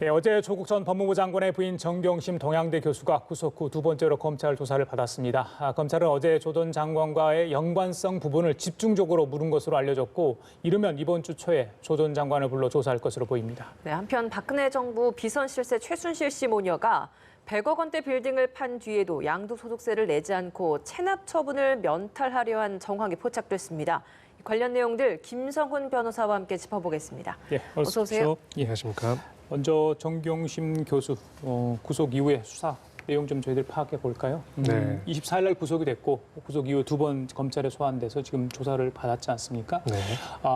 네, 어제 조국 전 법무부 장관의 부인 정경심 동양대 교수가 구속 후 두 번째로 검찰 조사를 받았습니다. 검찰은 어제 조 전 장관과의 연관성 부분을 집중적으로 물은 것으로 알려졌고 이르면 이번 주 초에 조 전 장관을 불러 조사할 것으로 보입니다. 네, 한편 박근혜 정부 비선 실세 최순실 씨 모녀가 100억 원대 빌딩을 판 뒤에도 양도소득세를 내지 않고 체납 처분을 면탈하려 한 정황이 포착됐습니다. 관련 내용들 김성훈 변호사와 함께 짚어보겠습니다. 예, 어서 오세요. 예, 안녕하십니까. 먼저 정경심 교수 구속 이후의 수사 내용 좀 저희들 파악해 볼까요? 네. 24일 날 구속이 됐고 구속 이후 두 번 검찰에 소환돼서 지금 조사를 받았지 않습니까? 네.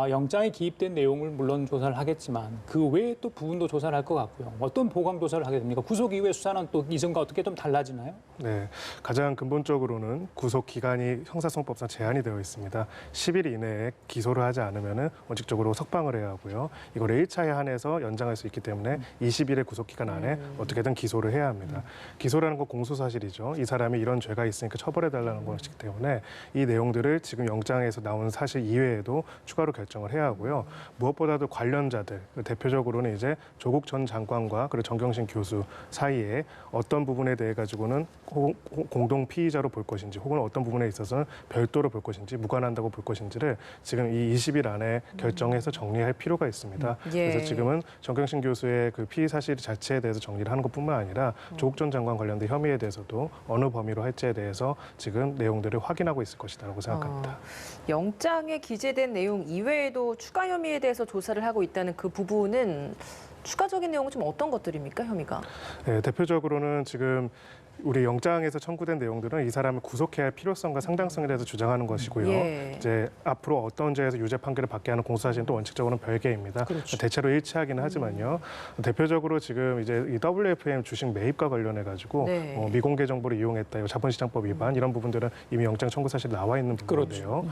영장에 기입된 내용을 물론 조사를 하겠지만 그 외에 또 부분도 조사를 할 것 같고요. 어떤 보강 조사를 하게 됩니까? 구속 이후의 수사는 또 이전과 어떻게 좀 달라지나요? 네. 가장 근본적으로는 구속 기간이 형사소송법상 제한이 되어 있습니다. 10일 이내에 기소를 하지 않으면 원칙적으로 석방을 해야 하고요. 이걸 1차에 한해서 연장할 수 있기 때문에 20일의 구속 기간 안에 어떻게든 기소를 해야 합니다. 기소라는 건 공소사실이죠. 이 사람이 이런 죄가 있으니까 처벌해달라는 것이기 때문에 이 내용들을 지금 영장에서 나온 사실 이외에도 추가로 결정을 해야 하고요. 무엇보다도 관련자들, 대표적으로는 이제 조국 전 장관과 그리고 정경심 교수 사이에 어떤 부분에 대해 가지고는 공동 피의자로 볼 것인지 혹은 어떤 부분에 있어서는 별도로 볼 것인지 무관한다고 볼 것인지를 지금 이 20일 안에 결정해서 정리할 필요가 있습니다. 그래서 지금은 정경심 교수의 그 피의 사실 자체에 대해서 정리를 하는 것뿐만 아니라 조국 전 장관 관련된 혐의에 대해서도 어느 범위로 할지에 대해서 지금 내용들을 확인하고 있을 것이라고 생각합니다. 영장에 기재된 내용 이외에도 추가 혐의에 대해서 조사를 하고 있다는 그 부분은 추가적인 내용은 좀 어떤 것들입니까, 혐의가? 네, 대표적으로는 지금 우리 영장에서 청구된 내용들은 이 사람을 구속해야 할 필요성과 상당성에 대해서 주장하는 것이고요. 이제 앞으로 어떤 죄에서 유죄 판결을 받게 하는 공소사실은 또 원칙적으로는 별개입니다. 그렇죠. 대체로 일치하기는 하지만요. 대표적으로 지금 이제 이 WFM 주식 매입과 관련해 가지고 미공개 정보를 이용했다, 자본시장법 위반 이런 부분들은 이미 영장 청구 사실 나와 있는 부분인데요.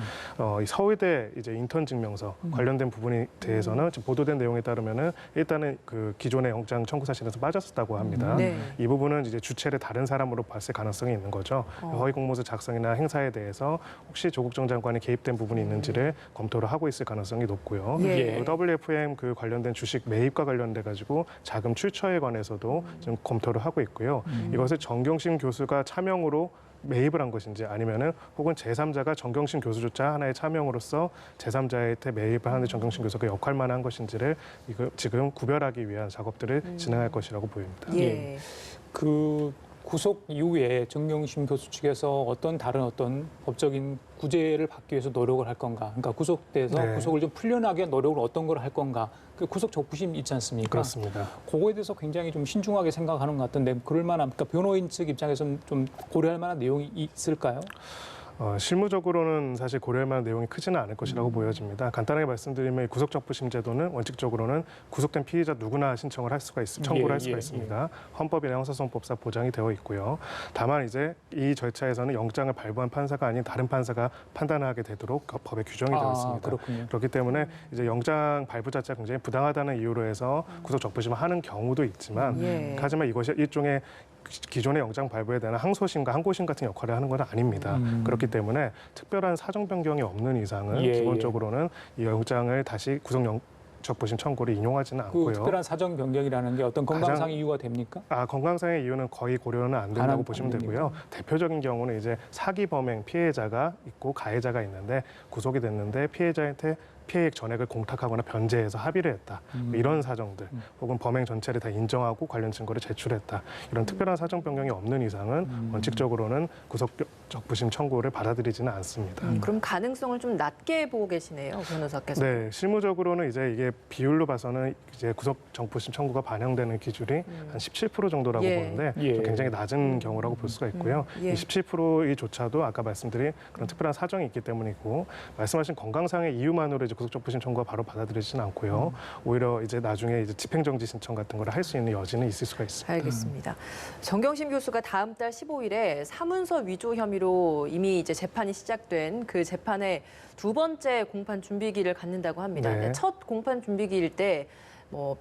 이 서울대 이제 인턴 증명서 관련된 부분에 대해서는 지금 보도된 내용에 따르면은 일단은 그 기존의 영장 청구 사실에서 빠졌었다고 합니다. 이 부분은 이제 주체를 다른 사람으로 봤을 가능성이 있는 거죠. 허위 공모서 작성이나 행사에 대해서 혹시 조국 전 장관이 개입된 부분이 있는지를 검토를 하고 있을 가능성이 높고요. WFM 그 관련된 주식 매입과 관련돼 가지고 자금 출처에 관해서도 지금 검토를 하고 있고요. 이것을 정경심 교수가 차명으로 매입을 한 것인지 아니면은 혹은 제3자가 정경심 교수조차 하나의 차명으로서 제3자한테 매입을 하는 정경심 교수가 역할만 한 것인지를 지금 구별하기 위한 작업들을 진행할 것이라고 보입니다. 그 구속 이후에 정경심 교수 측에서 다른 어떤 법적인 구제를 받기 위해서 노력을 할 건가? 그러니까 구속돼서 구속을 좀 풀려나게 노력을 어떤 걸 할 건가? 그 구속 적부심 있지 않습니까? 그렇습니다. 그거에 대해서 굉장히 좀 신중하게 생각하는 것 같은데 그럴 만한, 그러니까 변호인 측 입장에서는 좀 고려할 만한 내용이 있을까요? 실무적으로는 사실 고려할 만한 내용이 크지는 않을 것이라고 보여집니다. 간단하게 말씀드리면 구속적부심 제도는 원칙적으로는 구속된 피의자 누구나 신청을 할 수가 청구를 할 수가 있습니다. 헌법이나 형사소송법상 보장이 되어 있고요. 다만 이제 이 절차에서는 영장을 발부한 판사가 아닌 다른 판사가 판단하게 되도록 법에 규정이 되어 있습니다. 그렇군요. 그렇기 때문에 이제 영장 발부 자체가 굉장히 부당하다는 이유로 해서 구속적부심을 하는 경우도 있지만 하지만 이것이 일종의 기존의 영장 발부에 대한 항소심과 항고심 같은 역할을 하는 건 아닙니다. 그렇기 때문에 특별한 사정 변경이 없는 이상은 기본적으로는 이 영장을 다시 구속적부심 청구를 인용하지는 않고요. 그 특별한 사정 변경이라는 게 어떤 건강상 이유가 됩니까? 건강상의 이유는 거의 고려는 안 된다고 보시면 되고요. 대표적인 경우는 이제 사기 범행 피해자가 있고 가해자가 있는데 구속이 됐는데 피해자한테 피해액 전액을 공탁하거나 변제해서 합의를 했다. 이런 사정들 혹은 범행 전체를 다 인정하고 관련 증거를 제출했다. 이런 특별한 사정 변경이 없는 이상은 원칙적으로는 구속적부심 청구를 받아들이지는 않습니다. 그럼 가능성을 좀 낮게 보고 계시네요, 변호사께서. 네, 실무적으로는 이제 이게 비율로 봐서는 이제 구속적부심 청구가 반영되는 기준이 한 17% 정도라고 보는데 굉장히 낮은 경우라고 볼 수가 있고요. 이 17%이조차도 아까 말씀드린 그런 특별한 사정이 있기 때문이고 말씀하신 건강상의 이유만으로 이제 구속적부심 청구가 바로 받아들이지는 않고요. 오히려 이제 나중에 이제 집행정지 신청 같은 걸 할 수 있는 여지는 있을 수가 있습니다. 알겠습니다. 정경심 교수가 다음 달 15일에 사문서 위조 혐의로 이미 이제 재판이 시작된 그 재판의 두 번째 공판 준비기를 갖는다고 합니다. 첫 공판 준비기일 때 뭐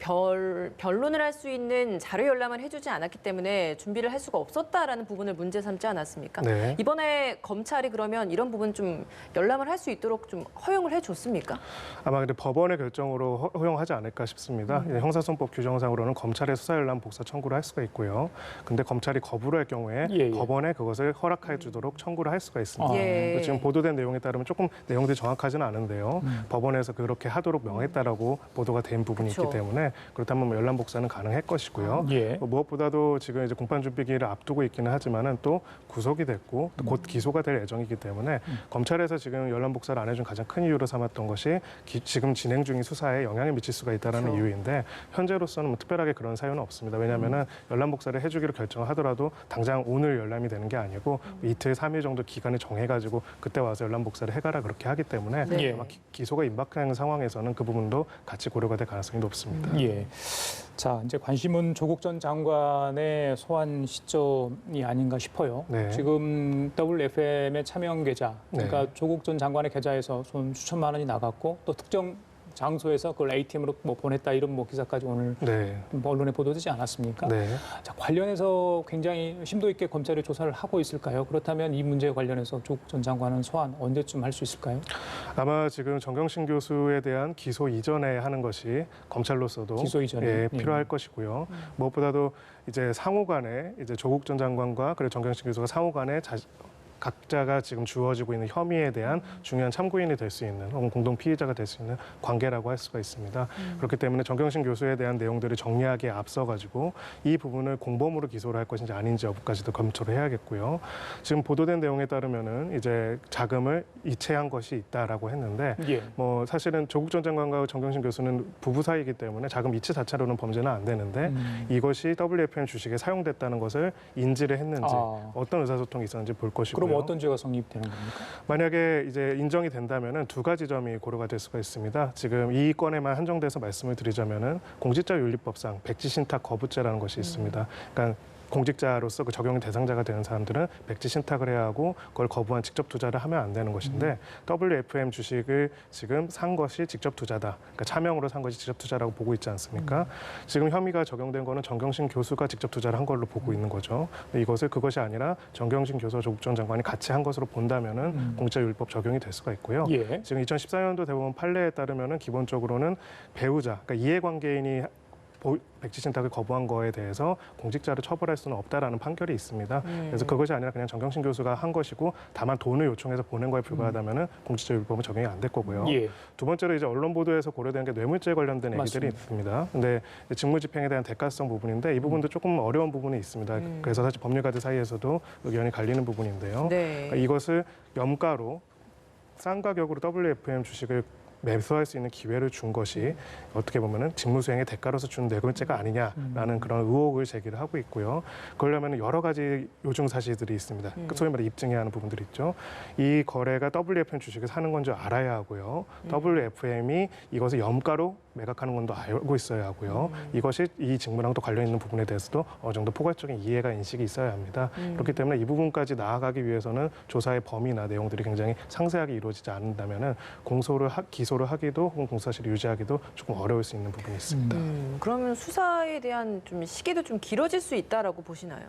변론을 할 수 있는 자료 열람을 해주지 않았기 때문에 준비를 할 수가 없었다라는 부분을 문제 삼지 않았습니까? 네. 이번에 검찰이 그러면 이런 부분 좀 열람을 할 수 있도록 좀 허용을 해줬습니까? 아마 근데 법원의 결정으로 허용하지 않을까 싶습니다. 형사소송법 규정상으로는 검찰의 수사 열람 복사 청구를 할 수가 있고요. 근데 검찰이 거부를 할 경우에 법원에 그것을 허락해 주도록 청구를 할 수가 있습니다. 예. 지금 보도된 내용에 따르면 조금 내용들이 정확하지는 않은데요. 법원에서 그렇게 하도록 명했다라고 보도가 된 부분이 그렇죠. 있기 때문에 그렇다면 뭐 열람 복사는 가능할 것이고요. 무엇보다도 지금 이제 공판 준비기를 앞두고 있기는 하지만은 또 구속이 됐고 또 곧 기소가 될 예정이기 때문에 검찰에서 지금 열람 복사를 안 해준 가장 큰 이유로 삼았던 것이 지금 진행 중인 수사에 영향을 미칠 수가 있다는 그렇죠. 이유인데 현재로서는 뭐 특별하게 그런 사유는 없습니다. 왜냐하면은 열람 복사를 해주기로 결정하더라도 당장 오늘 열람이 되는 게 아니고 이틀, 3일 정도 기간을 정해가지고 그때 와서 열람 복사를 해가라 그렇게 하기 때문에 네. 아마 기소가 임박하는 상황에서는 그 부분도 같이 고려가 될 가능성이 높습니다. 예. 자, 이제 관심은 조국 전 장관의 소환 시점이 아닌가 싶어요. 네. 지금 WFM의 차명 계좌, 그러니까 네. 조국 전 장관의 계좌에서 좀 수천만 원이 나갔고 또 특정 장소에서 그걸 ATM으로 뭐 보냈다 이런 뭐 기사까지 오늘 네. 뭐 언론에 보도되지 않았습니까? 네. 자, 관련해서 굉장히 심도 있게 검찰이 조사를 하고 있을까요? 그렇다면 이 문제에 관련해서 조국 전 장관은 소환 언제쯤 할 수 있을까요? 아마 지금 정경심 교수에 대한 기소 이전에 하는 것이 검찰로서도 기소 이전에 필요할 것이고요. 무엇보다도 이제 상호간에 이제 조국 전 장관과 그리고 정경심 교수가 상호간에 각자가 지금 주어지고 있는 혐의에 대한 중요한 참고인이 될 수 있는 혹은 공동 피의자가 될 수 있는 관계라고 할 수가 있습니다. 그렇기 때문에 정경심 교수에 대한 내용들을 정리하기에 앞서가지고 이 부분을 공범으로 기소를 할 것인지 아닌지 여부까지도 검토를 해야겠고요. 지금 보도된 내용에 따르면은 이제 자금을 이체한 것이 있다라고 했는데 뭐 사실은 조국 전 장관과 정경심 교수는 부부 사이이기 때문에 자금 이체 자체로는 범죄는 안 되는데 이것이 WFM 주식에 사용됐다는 것을 인지를 했는지 어떤 의사소통이 있었는지 볼 것이고요. 그럼 어떤 죄가 성립되는 겁니까? 만약에 이제 인정이 된다면은 두 가지 점이 고려가 될 수가 있습니다. 지금 이 건에만 한정돼서 말씀을 드리자면은 공직자윤리법상 백지신탁 거부죄라는 것이 있습니다. 그러니까 공직자로서 그 적용 대상자가 되는 사람들은 백지 신탁을 해야 하고 그걸 거부한 직접 투자를 하면 안 되는 것인데 WFM 주식을 지금 산 것이 직접 투자다. 그러니까 차명으로 산 것이 직접 투자라고 보고 있지 않습니까? 지금 혐의가 적용된 거는 정경심 교수가 직접 투자를 한 걸로 보고 있는 거죠. 근데 이것을 그것이 아니라 정경심 교수와 조국 전 장관이 같이 한 것으로 본다면은 공직자윤리법 적용이 될 수가 있고요. 지금 2014년도 대법원 판례에 따르면은 기본적으로는 배우자, 그러니까 이해관계인이 백지 신탁을 거부한 거에 대해서 공직자를 처벌할 수는 없다라는 판결이 있습니다. 그래서 그것이 아니라 그냥 정경심 교수가 한 것이고 다만 돈을 요청해서 보낸 거에 불과하다면은 공직자윤리법은 적용이 안 될 거고요. 두 번째로 이제 언론 보도에서 고려된 게 뇌물죄 관련된 얘기들이 있습니다. 근데 직무집행에 대한 대가성 부분인데 이 부분도 조금 어려운 부분이 있습니다. 그래서 사실 법률가들 사이에서도 의견이 갈리는 부분인데요. 그러니까 이것을 염가로 싼 가격으로 WFM 주식을 매수할 수 있는 기회를 준 것이 어떻게 보면은 직무수행의 대가로서 준 뇌물죄가 아니냐라는 그런 의혹을 제기를 하고 있고요. 그러려면 여러 가지 요중 사실들이 있습니다. 소위 말해 입증해야 하는 부분들이 있죠. 이 거래가 WFM 주식을 사는 건 줄 알아야 하고요. WFM이 이것을 염가로 매각하는 건 더 알고 있어야 하고요. 이것이 이 직무랑 또 관련 있는 부분에 대해서도 어느 정도 포괄적인 이해가 인식이 있어야 합니다. 그렇기 때문에 이 부분까지 나아가기 위해서는 조사의 범위나 내용들이 굉장히 상세하게 이루어지지 않는다면은 기소를 하기도 혹은 공소사실을 유지하기도 조금 어려울 수 있는 부분이 있습니다. 그러면 수사에 대한 좀 시기도 좀 길어질 수 있다라고 보시나요?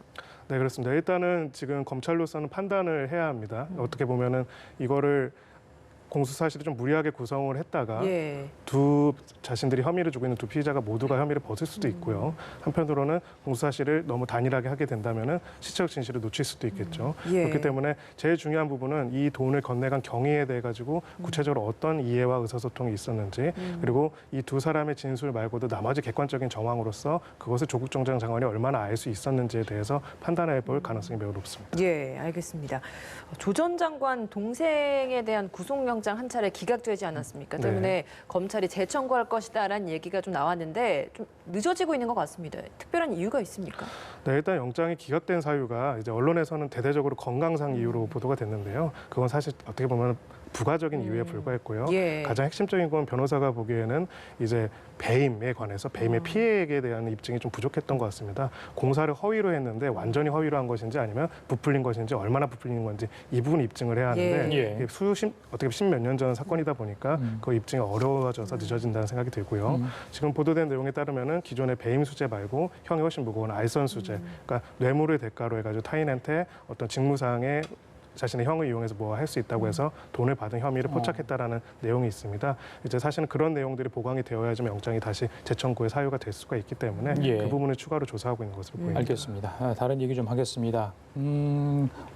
네, 그렇습니다. 일단은 지금 검찰로서는 판단을 해야 합니다. 어떻게 보면은 이거를 공소사실을 좀 무리하게 구성을 했다가 두 자신들이 혐의를 주고 있는 두 피의자가 모두가 혐의를 벗을 수도 있고요. 한편으로는 공소사실을 너무 단일하게 하게 된다면은 시체적 진실을 놓칠 수도 있겠죠. 그렇기 때문에 제일 중요한 부분은 이 돈을 건네간 경위에 대해 가지고 구체적으로 어떤 이해와 의사소통이 있었는지 그리고 이 두 사람의 진술 말고도 나머지 객관적인 정황으로서 그것을 조국 전 장관이 얼마나 알 수 있었는지에 대해서 판단해 볼 가능성이 매우 높습니다. 예, 알겠습니다. 조 전 장관 동생에 대한 구속영장 한 차례 기각되지 않았습니까? 때문에 검찰이 재청구할 것이다라는 얘기가 좀 나왔는데 좀 늦어지고 있는 것 같습니다. 특별한 이유가 있습니까? 네, 일단 영장이 기각된 사유가 이제 언론에서는 대대적으로 건강상 이유로 보도가 됐는데요. 그건 사실 어떻게 보면 부가적인 이유에 불과했고요. 예. 가장 핵심적인 건 변호사가 보기에는 이제 배임에 관해서 배임의 피해액에 대한 입증이 좀 부족했던 것 같습니다. 공사를 허위로 했는데 완전히 허위로 한 것인지 아니면 부풀린 것인지 얼마나 부풀린 건지 이 부분 입증을 해야 하는데 예. 이게 어떻게 십몇 년 전 사건이다 보니까 그 입증이 어려워져서 늦어진다는 생각이 들고요. 지금 보도된 내용에 따르면은 기존의 배임 수재 말고 형이 훨씬 무거운 알선 수재, 그러니까 뇌물을 대가로 해가지고 타인한테 어떤 직무상의 자신의 형을 이용해서 뭐 할 수 있다고 해서 돈을 받은 혐의를 포착했다라는 내용이 있습니다. 이제 사실은 그런 내용들이 보강이 되어야지만 영장이 다시 재청구의 사유가 될 수가 있기 때문에 예. 그 부분을 추가로 조사하고 있는 것으로 보입니다. 알겠습니다. 다른 얘기 좀 하겠습니다.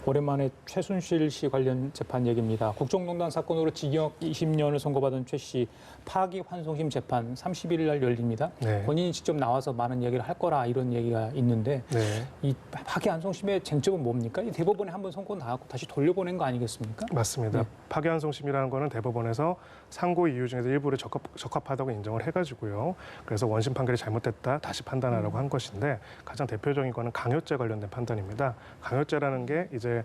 오랜만에 최순실 씨 관련 재판 얘기입니다. 국정농단 사건으로 징역 20년을 선고받은 최 씨 파기환송심 재판 30일 날 열립니다. 네. 본인이 직접 나와서 많은 얘기를 할 거라 이런 얘기가 있는데 네. 이 파기환송심의 쟁점은 뭡니까? 이 대법원에 한번 선고 나왔고 다시 돌려보낸 거 아니겠습니까? 맞습니다. 네. 파기환송심이라는 거는 대법원에서 상고 이유 중에서 일부를 적합하다고 인정을 해가지고요. 그래서 원심 판결이 잘못됐다 다시 판단하라고 한 것인데 가장 대표적인 거는 강요죄 관련된 판단입니다. 강요죄라는 게 이제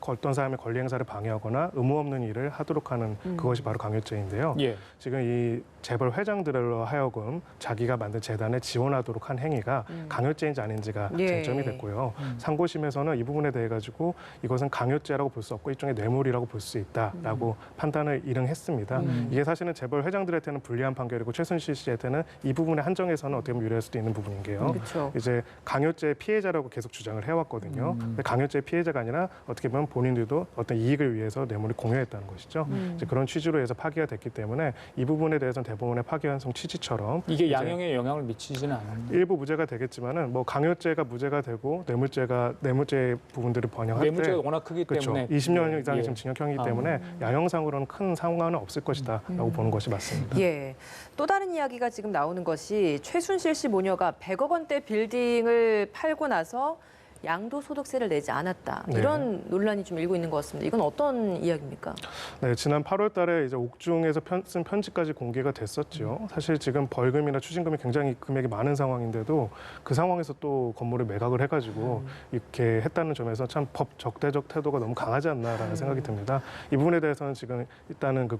어떤 사람의 권리 행사를 방해하거나 의무 없는 일을 하도록 하는 그것이 바로 강요죄인데요. 예. 지금 이 재벌 회장들로 하여금 자기가 만든 재단에 지원하도록 한 행위가 강요죄인지 아닌지가 예. 쟁점이 됐고요. 상고심에서는 이 부분에 대해 가지고 이것은 강요죄라고 볼 수 없고 일종의 뇌물이라고 볼 수 있다라고 판단을 일응했습니다. 이게 사실은 재벌 회장들한테는 불리한 판결이고 최순실 씨한테는 이 부분에 한정해서는 어떻게 보면 유리할 수도 있는 부분인 게요. 그렇죠. 이제 강요죄 피해자라고 계속 주장을 해왔거든요. 근데 강요죄 피해자가 아니라 어떻게 보면 본인들도 어떤 이익을 위해서 뇌물을 공유했다는 것이죠. 이제 그런 취지로 해서 파기가 됐기 때문에 이 부분에 대해서는 대법원의 파기환송 취지처럼 이게 이제 양형에 영향을 미치지는 않았는데 일부 무죄가 되겠지만은 뭐 강요죄가 무죄가 되고 뇌물죄 부분들을 번영할 뇌물죄가 때 워낙 크기 그렇죠. 때문에 20년 이상의 예. 지금 징역형이기 아. 때문에 양형상으로는 큰 상관은 없을 것이다라고 보는 것이 맞습니다. 예. 또 다른 이야기가 지금 나오는 것이 최순실 씨 모녀가 100억 원대 빌딩을 팔고 나서 양도소득세를 내지 않았다. 네. 이런 논란이 좀 일고 있는 것 같습니다. 이건 어떤 이야기입니까? 네, 지난 8월 달에 이제 옥중에서 쓴 편지까지 공개가 됐었죠. 사실 지금 벌금이나 추징금이 굉장히 금액이 많은 상황인데도 그 상황에서 또 건물을 매각을 해가지고 이렇게 했다는 점에서 참 법 적대적 태도가 너무 강하지 않나라는 생각이 듭니다. 이 부분에 대해서는 지금 일단은 그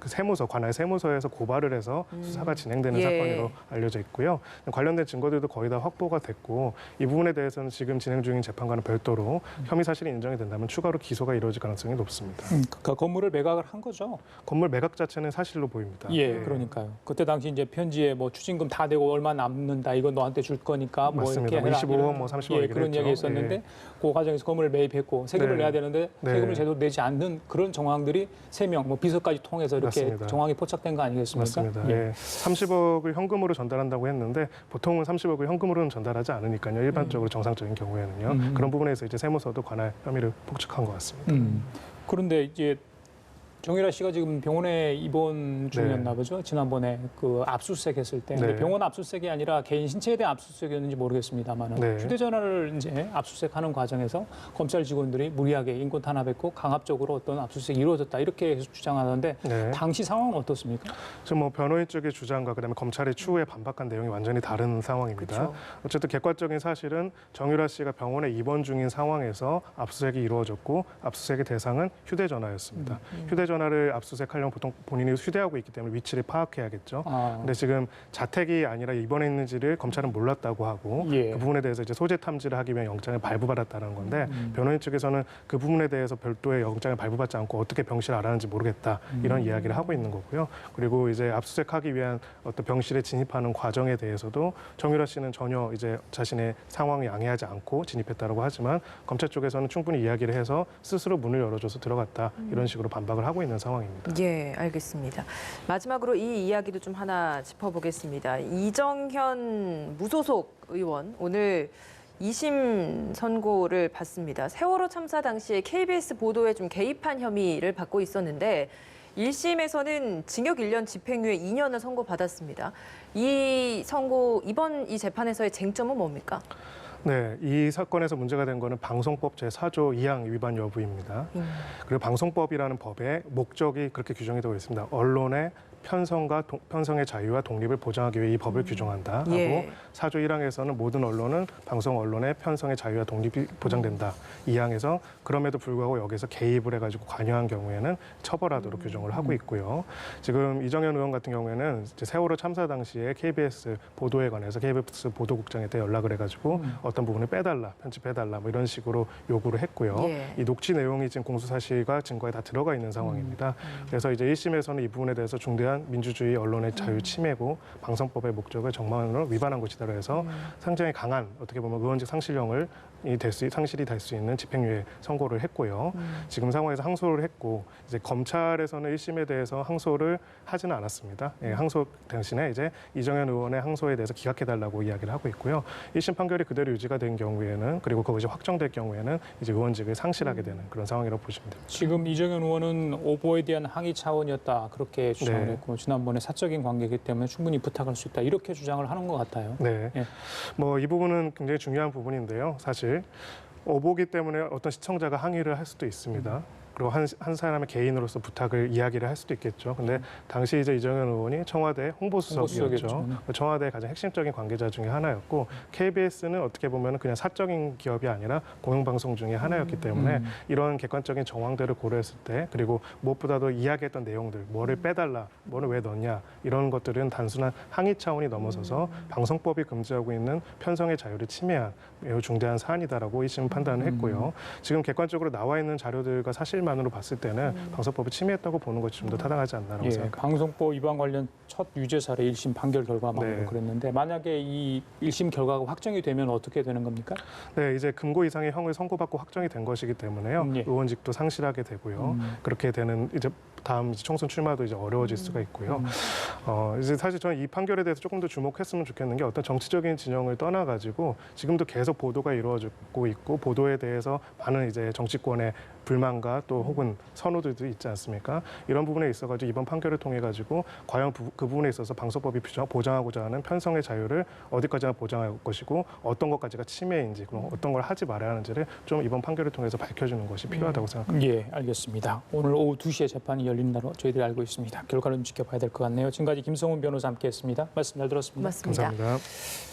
세무서, 관할 세무서에서 고발을 해서 수사가 진행되는 예. 사건으로 알려져 있고요. 관련된 증거들도 거의 다 확보가 됐고 이 부분에 대해서는 지금 진행 중인 재판과는 별도로 혐의 사실이 인정이 된다면 추가로 기소가 이루어질 가능성이 높습니다. 그러니까 건물을 매각을 한 거죠. 건물 매각 자체는 사실로 보입니다. 예, 그러니까요. 그때 당시 이제 편지에 뭐 추징금 다 내고 얼마 남는다. 이거 너한테 줄 거니까 뭐 맞습니다. 이렇게 해라. 25억, 뭐 30억 예, 얘기를 그런 했죠. 얘기 있었는데 그 과정에서 건물을 매입했고 세금을 네. 내야 되는데 네. 세금을 제대로 내지 않는 그런 정황들이 3명, 뭐 비서까지 통해서 이렇게 맞습니다. 정황이 포착된 거 아니겠습니까? 맞습니다. 예. 30억을 현금으로 전달한다고 했는데 보통은 30억을 현금으로는 전달하지 않으니까요. 일반적으로 정상적인 경우에는요. 그런 부분에서 이제 세무서도 관할 혐의를 폭축한 것 같습니다. 그런데 이제 정유라 씨가 지금 병원에 입원 중이었나 네. 보죠. 지난번에 그 압수수색 했을 때. 근데 네. 병원 압수수색이 아니라 개인 신체에 대한 압수수색이었는지 모르겠습니다만 네. 휴대전화를 이제 압수수색하는 과정에서 검찰 직원들이 무리하게 인권 탄압했고 강압적으로 어떤 압수수색이 이루어졌다 이렇게 계속 주장하는데 네. 당시 상황은 어떻습니까? 지금 뭐 변호인 쪽의 주장과 그다음에 검찰의 추후에 반박한 내용이 완전히 다른 상황입니다. 그렇죠. 어쨌든 객관적인 사실은 정유라 씨가 병원에 입원 중인 상황에서 압수수색이 이루어졌고 압수수색의 대상은 휴대전화였습니다. 휴대전화를 압수수색하려면 보통 본인이 휴대하고 있기 때문에 위치를 파악해야겠죠. 근데 지금 자택이 아니라 입원해 있는지를 검찰은 몰랐다고 하고 예. 그 부분에 대해서 이제 소재 탐지를 하기 위한 영장을 발부받았다는 건데 변호인 측에서는 그 부분에 대해서 별도의 영장을 발부받지 않고 어떻게 병실을 알았는지 모르겠다 이런 이야기를 하고 있는 거고요. 그리고 이제 압수수색하기 위한 어떤 병실에 진입하는 과정에 대해서도 정유라 씨는 전혀 이제 자신의 상황을 양해하지 않고 진입했다고 하지만 검찰 쪽에서는 충분히 이야기를 해서 스스로 문을 열어줘서 들어갔다 이런 식으로 반박을 하고 있는 상황입니다. 예, 알겠습니다. 마지막으로 이 이야기도 좀 하나 짚어보겠습니다. 이정현 무소속 의원 오늘 2심 선고를 받습니다. 세월호 참사 당시에 KBS 보도에 좀 개입한 혐의를 받고 있었는데 1심에서는 징역 1년 집행유예 2년을 선고받았습니다. 이번 이 재판에서의 쟁점은 뭡니까? 네, 이 사건에서 문제가 된 거는 방송법 제4조 2항 위반 여부입니다. 그리고 방송법이라는 법의 목적이 그렇게 규정이 되어 있습니다. 언론의 편성의 자유와 독립을 보장하기 위해 이 법을 규정한다 하고 예. 4조 1항에서는 모든 언론은 방송 언론의 편성의 자유와 독립이 보장된다. 2항에서 그럼에도 불구하고 여기서 개입을 해가지고 관여한 경우에는 처벌하도록 규정을 하고 있고요. 지금 이정현 의원 같은 경우에는 이제 세월호 참사 당시에 KBS 보도에 관해서 KBS 보도국장한테 연락을 해가지고 어떤 부분을 빼달라, 편집해달라 뭐 이런 식으로 요구를 했고요. 예. 이 녹취 내용이 지금 공소사실과 증거에 다 들어가 있는 상황입니다. 그래서 이제 1심에서는 이 부분에 대해서 중대한 민주주의 언론의 자유 침해고 방송법의 목적을 정말로 위반한 것이다로 해서 상당히 강한 어떻게 보면 의원직 상실형을 상실이 될 수 있는 집행유예 선고를 했고요. 지금 상황에서 항소를 했고 이제 검찰에서는 1심에 대해서 항소를 하지는 않았습니다. 예, 항소 대신에 이제 이정현 의원의 항소에 대해서 기각해달라고 이야기를 하고 있고요. 1심 판결이 그대로 유지가 된 경우에는 그리고 그것이 확정될 경우에는 이제 의원직을 상실하게 되는 그런 상황이라고 보시면 됩니다. 지금 이정현 의원은 오보에 대한 항의 차원이었다 그렇게 주장을 네. 했고 지난번에 사적인 관계이기 때문에 충분히 부탁할 수 있다 이렇게 주장을 하는 것 같아요. 네. 예. 뭐 이 부분은 굉장히 중요한 부분인데요. 사실 오보기 때문에 어떤 시청자가 항의를 할 수도 있습니다. 그리고 한 사람의 개인으로서 부탁을 이야기를 할 수도 있겠죠. 근데 당시 이제 이정현 의원이 청와대 홍보수석이었죠. 홍보수석이었죠. 청와대의 가장 핵심적인 관계자 중에 하나였고 KBS는 어떻게 보면 그냥 사적인 기업이 아니라 공영방송 중에 하나였기 때문에 이런 객관적인 정황들을 고려했을 때 그리고 무엇보다도 이야기했던 내용들, 뭐를 빼달라, 뭐를 왜 넣냐 이런 것들은 단순한 항의 차원이 넘어서서 방송법이 금지하고 있는 편성의 자유를 침해한 매우 중대한 사안이다라고 1심 판단을 했고요. 지금 객관적으로 나와 있는 자료들과 사실만으로 봤을 때는 방송법을 침해했다고 보는 것이 좀 더 타당하지 않나라고 예, 생각합니다. 방송법 위반 관련 첫 유죄 사례 1심 판결 결과만으로 네. 그랬는데 만약에 이 1심 결과가 확정이 되면 어떻게 되는 겁니까? 네, 이제 금고 이상의 형을 선고받고 확정이 된 것이기 때문에요. 예. 의원직도 상실하게 되고요. 그렇게 되는 이제 다음 이제 총선 출마도 이제 어려워질 수가 있고요. 이제 사실 저는 이 판결에 대해서 조금 더 주목했으면 좋겠는 게 어떤 정치적인 진영을 떠나가지고 지금도 계속 보도가 이루어지고 있고 보도에 대해서 많은 이제 정치권의 불만과 또 혹은 선호들도 있지 않습니까? 이런 부분에 있어가지고 이번 판결을 통해 가지고 과연 그 부분에 있어서 방송법이 보장하고자 하는 편성의 자유를 어디까지나 보장할 것이고 어떤 것까지가 침해인지 그럼 어떤 걸 하지 말아야 하는지를 좀 이번 판결을 통해서 밝혀주는 것이 필요하다고 생각합니다. 예, 알겠습니다. 오늘 오후 2시에 재판이 열린다로 저희들이 알고 있습니다. 결과는 지켜봐야 될 것 같네요. 지금까지 김성훈 변호사 함께했습니다. 말씀 잘 들었습니다. 고맙습니다. 감사합니다.